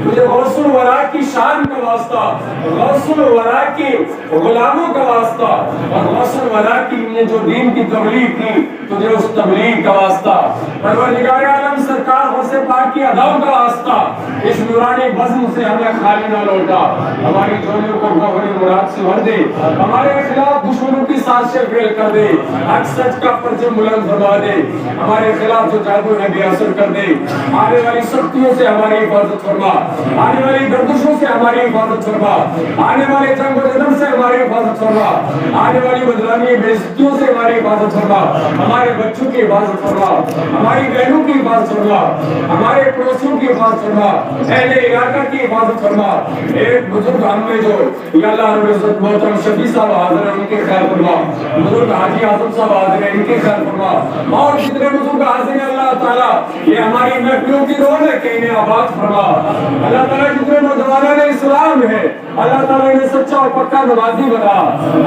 तुझे गौसुल-ए-वरा की शान का वास्ता, गौसुल-ए-वरा के गुलामों का वास्ता और गौसुल-ए-वरा की ने जो दीन की तबलीग की, तुझे उस तबलीग का वास्ता, परवरदिगार आलम सरकार ऊर्स-ए-पाक की अदाओं का वास्ता, इस नूरानी बज़्म से हमें खाली ना लौटा, हमारी झोलियों को गौहरी मुराद से भर दे, हमारे खिलाफ दुश्मनों की साजिशें फेल कर दे, हक सच का परचम बुलंद फरमा दे, हमारे खिलाफ जो जादू है बेअसर कर दे, आने वाली सख्तियों से हमारी हिफाजत फरमा, आने वाली गर्दिशों से हमारी हिफाजत फरमा, आने वाले जंग व जदम से हमारी हिफाजत फरमा, आने वाली बदनामी बेइज्जतियों से हमारी हिफाजत फरमा, हमारे बच्चों की हिफाजत फरमा, हमारी बहनों की हिफाजत फरमा, हमारे पड़ोसियों की हिफाजत फरमा, अहले इलाका की हिफाजत फरमा। एक बुजुर्ग हम में जो या अल्लाह रब्बुल इज्जत मोहतरम शफी साहब हाजिर हैं, उनके खैर फरमा, बुजुर्ग हाजी आजम साहब हाजिर हैं, इनके खैर फरमा, और जितने बुजुर्ग हाजिर हैं अल्लाह ताला ये हमारी महफिलों की रौनक है, इन्हें आबाद फरमा। अल्लाह ताला जितने नौजवानों ने इस्लाम है अल्लाह ताला इन्हें सच्चा और पक्का नमाजी बना।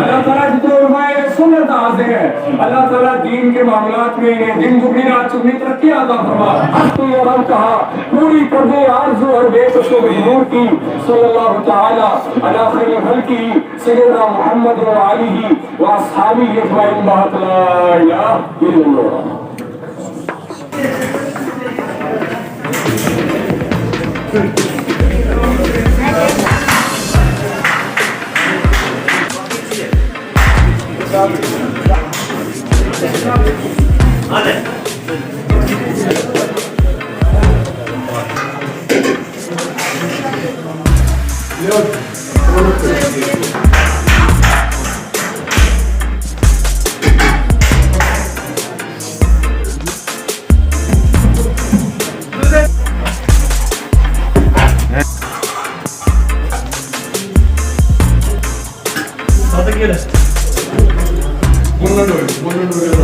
अल्लाह ताला जितने उलमाए सुन्नत हाजिर हैं अल्लाह ताला दीन के मामलात में इन्हें दिन दुगनी रात चुगनी तरक्की अता फरमा। तो ये हम कहा पूरी पर्दे आरज़ू और बेकसो नूर की सल्लल्लाहु तआला अला खैर खल्की सय्यदना मुहम्मद व आलिही व अस्हाबिही अजमईन ला इलाहा इल्लल्लाह। Bundan öyle. Bundan öyle.